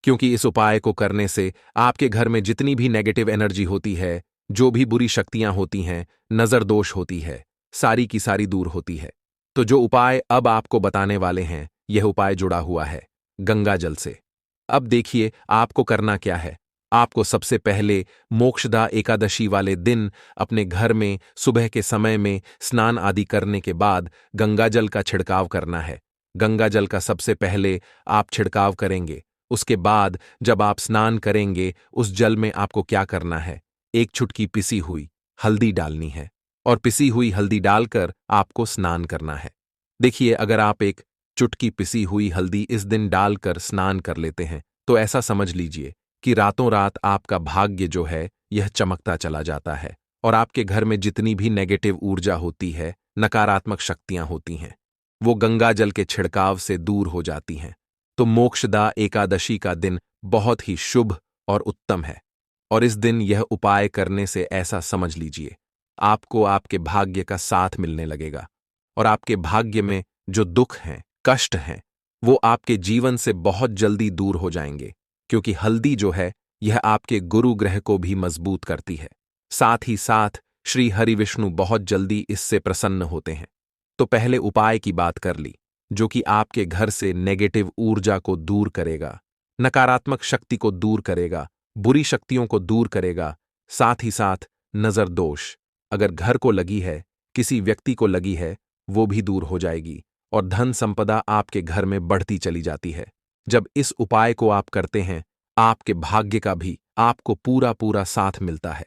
S1: क्योंकि इस उपाय को करने से आपके घर में जितनी भी नेगेटिव एनर्जी होती है, जो भी बुरी शक्तियां होती हैं, नजर दोष होती है, सारी की सारी दूर होती है। तो जो उपाय अब आपको बताने वाले हैं यह उपाय जुड़ा हुआ है गंगा जल से। अब देखिए आपको करना क्या है। आपको सबसे पहले मोक्षदा एकादशी वाले दिन अपने घर में सुबह के समय में स्नान आदि करने के बाद गंगा जल का छिड़काव करना है। गंगा जल का सबसे पहले आप छिड़काव करेंगे, उसके बाद जब आप स्नान करेंगे उस जल में आपको क्या करना है, एक चुटकी पिसी हुई हल्दी डालनी है, और पिसी हुई हल्दी डालकर आपको स्नान करना है। देखिए अगर आप एक चुटकी पिसी हुई हल्दी इस दिन डालकर स्नान कर लेते हैं तो ऐसा समझ लीजिए कि रातों रात आपका भाग्य जो है यह चमकता चला जाता है, और आपके घर में जितनी भी नेगेटिव ऊर्जा होती है, नकारात्मक शक्तियां होती हैं, वो गंगा जल के छिड़काव से दूर हो जाती हैं। तो मोक्षदा एकादशी का दिन बहुत ही शुभ और उत्तम है, और इस दिन यह उपाय करने से ऐसा समझ लीजिए आपको आपके भाग्य का साथ मिलने लगेगा, और आपके भाग्य में जो दुख हैं, कष्ट हैं, वो आपके जीवन से बहुत जल्दी दूर हो जाएंगे, क्योंकि हल्दी जो है यह आपके गुरु ग्रह को भी मजबूत करती है। साथ ही साथ श्री हरि विष्णु बहुत जल्दी इससे प्रसन्न होते हैं। तो पहले उपाय की बात कर ली, जो कि आपके घर से नेगेटिव ऊर्जा को दूर करेगा, नकारात्मक शक्ति को दूर करेगा, बुरी शक्तियों को दूर करेगा। साथ ही साथ नजर दोष अगर घर को लगी है, किसी व्यक्ति को लगी है, वो भी दूर हो जाएगी, और धन संपदा आपके घर में बढ़ती चली जाती है। जब इस उपाय को आप करते हैं आपके भाग्य का भी आपको पूरा पूरा साथ मिलता है।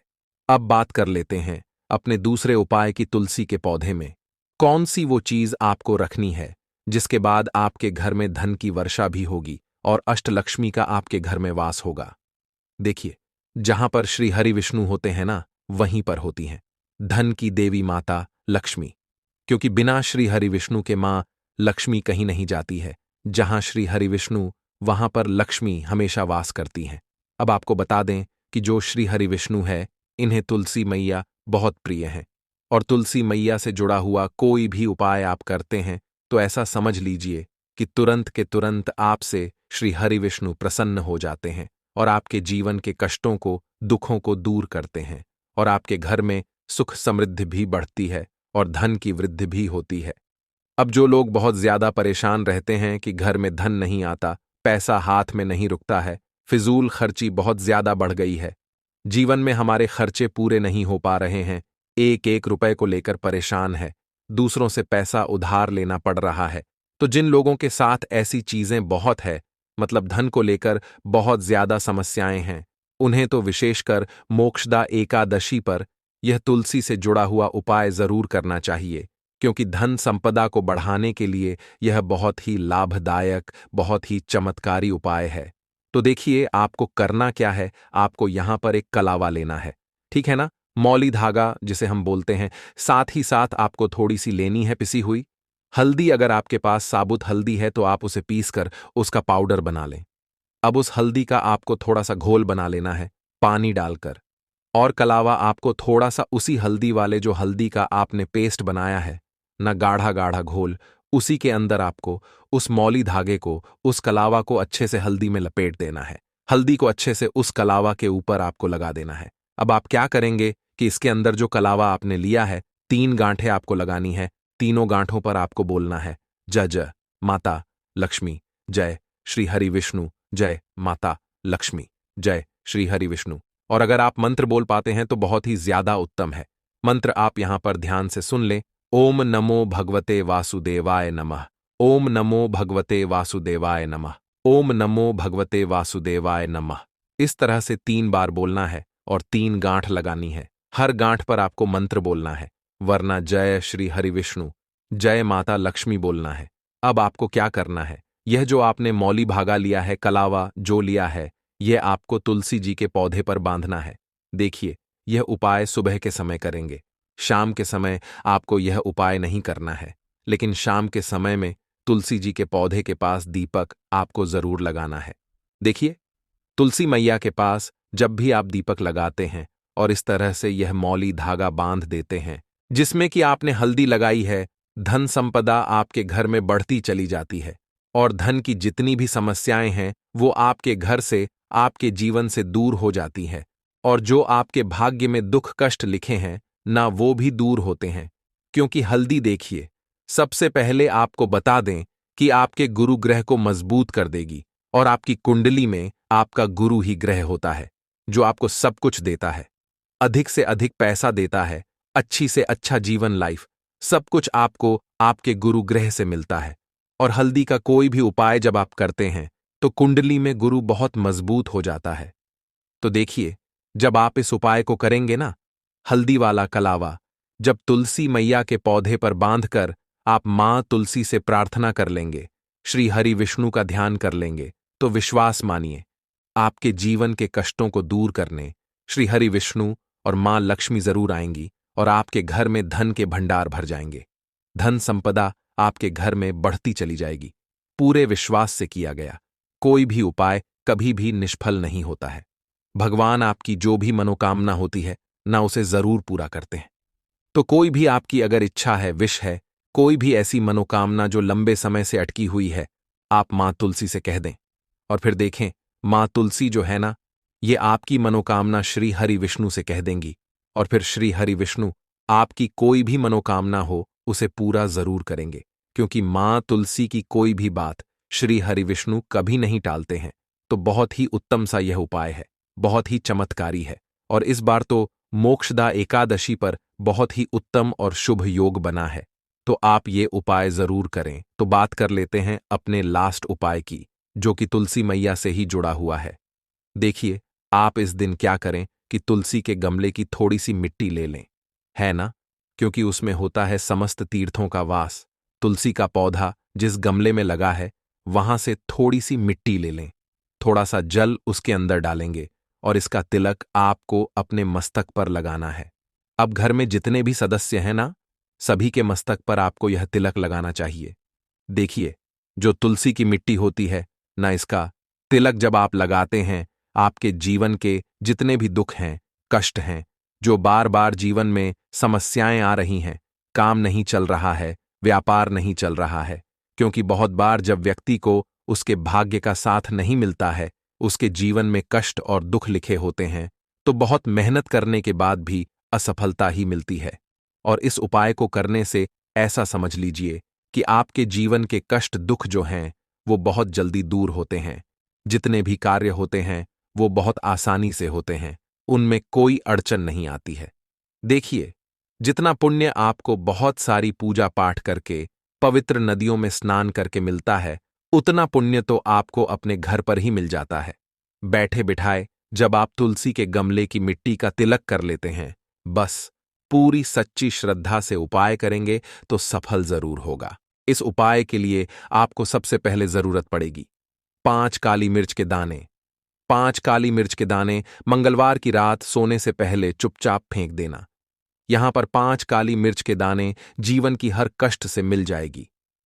S1: अब बात कर लेते हैं अपने दूसरे उपाय की, तुलसी के पौधे में कौन सी वो चीज आपको रखनी है जिसके बाद आपके घर में धन की वर्षा भी होगी और अष्टलक्ष्मी का आपके घर में वास होगा। देखिए जहां पर श्री हरि विष्णु होते हैं ना, वहीं पर होती हैं धन की देवी माता लक्ष्मी, क्योंकि बिना श्री हरि विष्णु के मां लक्ष्मी कहीं नहीं जाती है। जहां श्री हरि विष्णु वहां पर लक्ष्मी हमेशा वास करती हैं। अब आपको बता दें कि जो श्री हरि विष्णु है इन्हें तुलसी मैया बहुत प्रिय हैं, और तुलसी मैया से जुड़ा हुआ कोई भी उपाय आप करते हैं तो ऐसा समझ लीजिए कि तुरंत के तुरंत आपसे श्री हरि विष्णु प्रसन्न हो जाते हैं, और आपके जीवन के कष्टों को, दुखों को दूर करते हैं, और आपके घर में सुख समृद्धि भी बढ़ती है और धन की वृद्धि भी होती है। अब जो लोग बहुत ज्यादा परेशान रहते हैं कि घर में धन नहीं आता, पैसा हाथ में नहीं रुकता है, फिजूल खर्ची बहुत ज्यादा बढ़ गई है, जीवन में हमारे खर्चे पूरे नहीं हो पा रहे हैं, एक एक रुपए को लेकर परेशान है, दूसरों से पैसा उधार लेना पड़ रहा है, तो जिन लोगों के साथ ऐसी चीजें बहुत है, मतलब धन को लेकर बहुत ज्यादा समस्याएं हैं, उन्हें तो विशेषकर मोक्षदा एकादशी पर यह तुलसी से जुड़ा हुआ उपाय जरूर करना चाहिए, क्योंकि धन संपदा को बढ़ाने के लिए यह बहुत ही लाभदायक, बहुत ही चमत्कारी उपाय है। तो देखिए आपको करना क्या है, आपको यहां पर एक कलावा लेना है, ठीक है ना, मौली धागा जिसे हम बोलते हैं। साथ ही साथ आपको थोड़ी सी लेनी है पिसी हुई हल्दी। अगर आपके पास साबुत हल्दी है तो आप उसे पीसकर उसका पाउडर बना लें। अब उस हल्दी का आपको थोड़ा सा घोल बना लेना है पानी डालकर, और कलावा आपको थोड़ा सा उसी हल्दी वाले जो हल्दी का आपने पेस्ट बनाया है ना, गाढ़ा गाढ़ा घोल, उसी के अंदर आपको उस मौली धागे को, उस कलावा को अच्छे से हल्दी में लपेट देना है। हल्दी को अच्छे से उस कलावा के ऊपर आपको लगा देना है। अब आप क्या करेंगे कि इसके अंदर जो कलावा आपने लिया है 3 गांठें आपको लगानी है। तीनों गांठों पर आपको बोलना है जय जय माता लक्ष्मी, जय श्री हरि विष्णु, जय माता लक्ष्मी, जय श्री हरि विष्णु। और अगर आप मंत्र बोल पाते हैं तो बहुत ही ज्यादा उत्तम है। मंत्र आप यहां पर ध्यान से सुन लें। ओम नमो भगवते वासुदेवाय नमः। ओम नमो भगवते वासुदेवाय नमः। ओम नमो भगवते वासुदेवाय नमः। इस तरह से 3 बार बोलना है और 3 गांठ लगानी है। हर गांठ पर आपको मंत्र बोलना है, वरना जय श्री हरि विष्णु, जय माता लक्ष्मी बोलना है। अब आपको क्या करना है, यह जो आपने मौली भागा लिया है, कलावा जो लिया है, यह आपको तुलसी जी के पौधे पर बांधना है। देखिए, यह उपाय सुबह के समय करेंगे। शाम के समय आपको यह उपाय नहीं करना है, लेकिन शाम के समय में तुलसी जी के पौधे के पास दीपक आपको जरूर लगाना है। देखिए, तुलसी मैया के पास जब भी आप दीपक लगाते हैं और इस तरह से यह मौली धागा बांध देते हैं, जिसमें कि आपने हल्दी लगाई है, धन संपदा आपके घर में बढ़ती चली जाती है और धन की जितनी भी समस्याएं हैं वो आपके घर से, आपके जीवन से दूर हो जाती है। और जो आपके भाग्य में दुख कष्ट लिखे हैं ना, वो भी दूर होते हैं। क्योंकि हल्दी देखिए, सबसे पहले आपको बता दें कि आपके गुरु ग्रह को मजबूत कर देगी और आपकी कुंडली में आपका गुरु ही ग्रह होता है, जो आपको सब कुछ देता है, अधिक से अधिक पैसा देता है, अच्छी से अच्छा जीवन लाइफ, सब कुछ आपको आपके गुरु ग्रह से मिलता है। और हल्दी का कोई भी उपाय जब आप करते हैं तो कुंडली में गुरु बहुत मजबूत हो जाता है। तो देखिए, जब आप इस उपाय को करेंगे ना, हल्दी वाला कलावा जब तुलसी मैया के पौधे पर बांधकर आप मां तुलसी से प्रार्थना कर लेंगे, श्री हरि विष्णु का ध्यान कर लेंगे, तो विश्वास मानिए, आपके जीवन के कष्टों को दूर करने श्री हरि विष्णु और मां लक्ष्मी जरूर आएंगी और आपके घर में धन के भंडार भर जाएंगे। धन संपदा आपके घर में बढ़ती चली जाएगी। पूरे विश्वास से किया गया कोई भी उपाय कभी भी निष्फल नहीं होता है। भगवान आपकी जो भी मनोकामना होती है ना, उसे जरूर पूरा करते हैं। तो कोई भी आपकी अगर इच्छा है, विश है, कोई भी ऐसी मनोकामना जो लंबे समय से अटकी हुई है, आप मां तुलसी से कह दें और फिर देखें, मां तुलसी जो है ना, ये आपकी मनोकामना श्री हरि विष्णु से कह देंगी और फिर श्री हरि विष्णु आपकी कोई भी मनोकामना हो उसे पूरा जरूर करेंगे। क्योंकि मां तुलसी की कोई भी बात श्री हरि विष्णु कभी नहीं टालते हैं। तो बहुत ही उत्तम सा यह उपाय है, बहुत ही चमत्कारी है। और इस बार तो मोक्षदा एकादशी पर बहुत ही उत्तम और शुभ योग बना है, तो आप ये उपाय जरूर करें। तो बात कर लेते हैं अपने लास्ट उपाय की, जो कि तुलसी मैया से ही जुड़ा हुआ है। देखिए, आप इस दिन क्या करें कि तुलसी के गमले की थोड़ी सी मिट्टी ले लें, है ना, क्योंकि उसमें होता है समस्त तीर्थों का वास। तुलसी का पौधा जिस गमले में लगा है, वहां से थोड़ी सी मिट्टी ले लें, थोड़ा सा जल उसके अंदर डालेंगे और इसका तिलक आपको अपने मस्तक पर लगाना है। अब घर में जितने भी सदस्य हैं ना, सभी के मस्तक पर आपको यह तिलक लगाना चाहिए। देखिए, जो तुलसी की मिट्टी होती है ना, इसका तिलक जब आप लगाते हैं, आपके जीवन के जितने भी दुख हैं, कष्ट हैं, जो बार बार जीवन में समस्याएं आ रही हैं, काम नहीं चल रहा है, व्यापार नहीं चल रहा है, क्योंकि बहुत बार जब व्यक्ति को उसके भाग्य का साथ नहीं मिलता है, उसके जीवन में कष्ट और दुख लिखे होते हैं, तो बहुत मेहनत करने के बाद भी असफलता ही मिलती है। और इस उपाय को करने से ऐसा समझ लीजिए कि आपके जीवन के कष्ट दुख जो हैं वो बहुत जल्दी दूर होते हैं। जितने भी कार्य होते हैं वो बहुत आसानी से होते हैं, उनमें कोई अड़चन नहीं आती है। देखिए, जितना पुण्य आपको बहुत सारी पूजा पाठ करके, पवित्र नदियों में स्नान करके मिलता है, उतना पुण्य तो आपको अपने घर पर ही मिल जाता है। बैठे बिठाए जब आप तुलसी के गमले की मिट्टी का तिलक कर लेते हैं, बस पूरी सच्ची श्रद्धा से उपाय करेंगे तो सफल जरूर होगा। इस उपाय के लिए आपको सबसे पहले जरूरत पड़ेगी 5 काली मिर्च के दाने। 5 काली मिर्च के दाने मंगलवार की रात सोने से पहले चुपचाप फेंक देना। यहां पर 5 काली मिर्च के दाने जीवन की हर कष्ट से मिल जाएगी।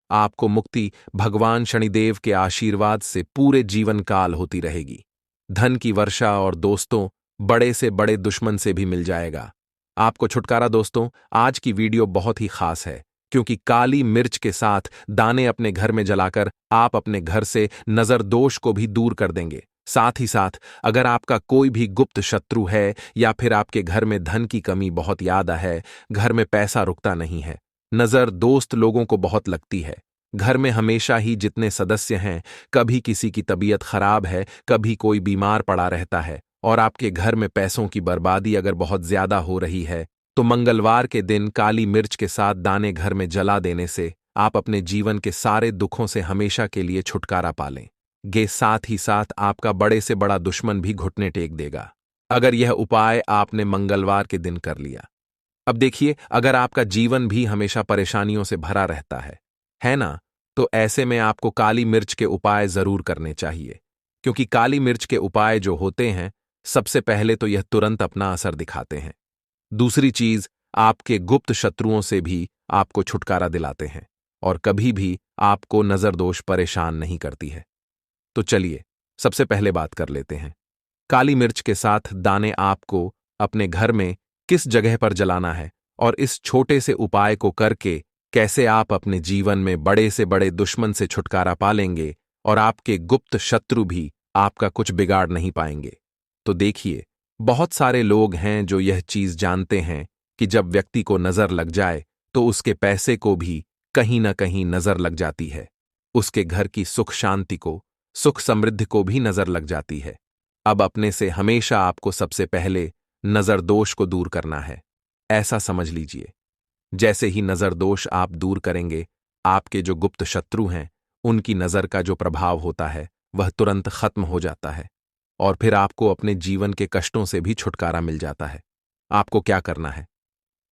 S1: आपको मुक्ति भगवान शनिदेव के आशीर्वाद से पूरे जीवन काल होती रहेगी। धन की वर्षा और दोस्तों, बड़े से बड़े दुश्मन से भी मिल जाएगा। आपको छुटकारा। दोस्तों, आज की वीडियो बहुत ही खास है, क्योंकि काली मिर्च के साथ दाने अपने घर में जलाकर आप अपने घर से नजर दोष को भी दूर कर देंगे। साथ ही साथ अगर आपका कोई भी गुप्त शत्रु है या फिर आपके घर में धन की कमी बहुत ज्यादा है, घर में पैसा रुकता नहीं है, नजर दोस्त लोगों को बहुत लगती है, घर में हमेशा ही जितने सदस्य हैं, कभी किसी की तबीयत खराब है, कभी कोई बीमार पड़ा रहता है और आपके घर में पैसों की बर्बादी अगर बहुत ज्यादा हो रही है, तो मंगलवार के दिन काली मिर्च के साथ दाने घर में जला देने से आप अपने जीवन के सारे दुखों से हमेशा के लिए छुटकारा पालें। साथ ही साथ आपका बड़े से बड़ा दुश्मन भी घुटने टेक देगा अगर यह उपाय आपने मंगलवार के दिन कर लिया। अब देखिए, अगर आपका जीवन भी हमेशा परेशानियों से भरा रहता है ना, तो ऐसे में आपको काली मिर्च के उपाय जरूर करने चाहिए, क्योंकि काली मिर्च के उपाय जो होते हैं, सबसे पहले तो यह तुरंत अपना असर दिखाते हैं। दूसरी चीज, आपके गुप्त शत्रुओं से भी आपको छुटकारा दिलाते हैं और कभी भी आपको नजरदोष परेशान नहीं करती है। तो चलिए सबसे पहले बात कर लेते हैं, काली मिर्च के साथ दाने आपको अपने घर में किस जगह पर जलाना है और इस छोटे से उपाय को करके कैसे आप अपने जीवन में बड़े से बड़े दुश्मन से छुटकारा पालेंगे और आपके गुप्त शत्रु भी आपका कुछ बिगाड़ नहीं पाएंगे। तो देखिए, बहुत सारे लोग हैं जो यह चीज जानते हैं कि जब व्यक्ति को नजर लग जाए तो उसके पैसे को भी कहीं ना कहीं नजर लग जाती है, उसके घर की सुख शांति को, सुख समृद्धि को भी नजर लग जाती है। अब अपने से हमेशा आपको सबसे पहले नजर दोष को दूर करना है। ऐसा समझ लीजिए, जैसे ही नजर दोष आप दूर करेंगे, आपके जो गुप्त शत्रु हैं उनकी नजर का जो प्रभाव होता है वह तुरंत खत्म हो जाता है और फिर आपको अपने जीवन के कष्टों से भी छुटकारा मिल जाता है। आपको क्या करना है,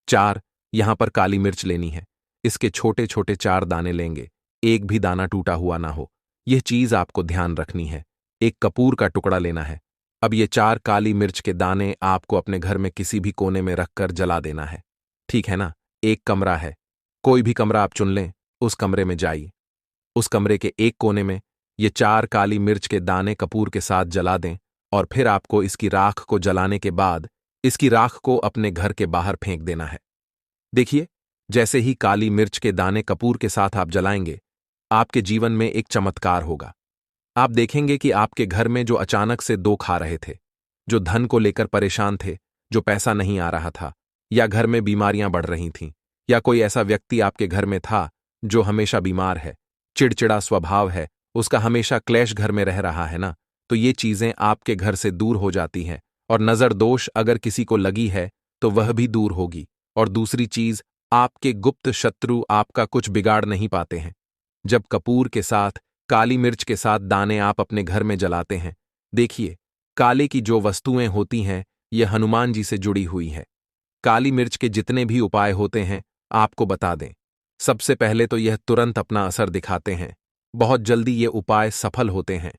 S1: 4 यहां पर काली मिर्च लेनी है। इसके छोटे छोटे 4 दाने लेंगे, एक भी दाना टूटा हुआ ना हो, यह चीज आपको ध्यान रखनी है। एक कपूर का टुकड़ा लेना है। अब ये 4 काली मिर्च के दाने आपको अपने घर में किसी भी कोने में रखकर जला देना है, ठीक है ना। एक कमरा है, कोई भी कमरा आप चुन लें, उस कमरे में जाइए। उस कमरे के एक कोने में ये 4 काली मिर्च के दाने कपूर के साथ जला दें और फिर आपको इसकी राख को जलाने के बाद इसकी राख को अपने घर के बाहर फेंक देना है। देखिए, जैसे ही काली मिर्च के दाने कपूर के साथ आप जलाएंगे, आपके जीवन में एक चमत्कार होगा। आप देखेंगे कि आपके घर में जो अचानक से दुख खा रहे थे, जो धन को लेकर परेशान थे, जो पैसा नहीं आ रहा था, या घर में बीमारियां बढ़ रही थीं, या कोई ऐसा व्यक्ति आपके घर में था जो हमेशा बीमार है, चिड़चिड़ा स्वभाव है, उसका हमेशा क्लेश घर में रह रहा है ना, तो ये चीजें आपके घर से दूर हो जाती हैं और नजर दोष अगर किसी को लगी है तो वह भी दूर होगी। और दूसरी चीज, आपके गुप्त शत्रु आपका कुछ बिगाड़ नहीं पाते हैं। जब कपूर के साथ काली मिर्च के साथ दाने आप अपने घर में जलाते हैं, देखिए, काले की जो वस्तुएं होती हैं ये हनुमान जी से जुड़ी हुई है। काली मिर्च के जितने भी उपाय होते हैं आपको बता दें, सबसे पहले तो यह तुरंत अपना असर दिखाते हैं, बहुत जल्दी ये उपाय सफल होते हैं।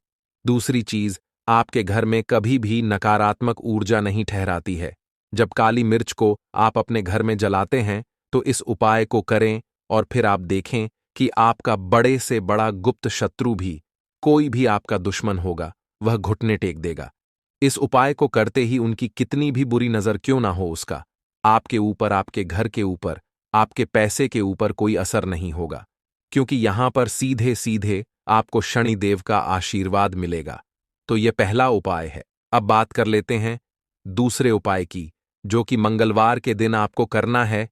S1: दूसरी चीज, आपके घर में कभी भी नकारात्मक ऊर्जा नहीं ठहराती है। जब काली मिर्च को आप अपने घर में जलाते हैं तो इस उपाय को करें और फिर आप देखें कि आपका बड़े से बड़ा गुप्त शत्रु भी, कोई भी आपका दुश्मन होगा, वह घुटने टेक देगा। इस उपाय को करते ही उनकी कितनी भी बुरी नजर क्यों ना हो, उसका आपके ऊपर, आपके घर के ऊपर, आपके पैसे के ऊपर कोई असर नहीं होगा, क्योंकि यहां पर सीधे सीधे आपको शनिदेव का आशीर्वाद मिलेगा। तो यह पहला उपाय है। अब बात कर लेते हैं दूसरे उपाय की, जो कि मंगलवार के दिन आपको करना है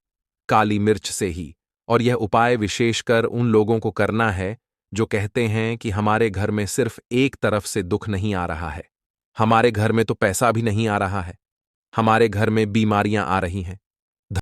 S1: काली मिर्च से ही। और यह उपाय विशेषकर उन लोगों को करना है जो कहते हैं कि हमारे घर में सिर्फ एक तरफ से दुख नहीं आ रहा है, हमारे घर में तो पैसा भी नहीं आ रहा है, हमारे घर में बीमारियां आ रही हैं,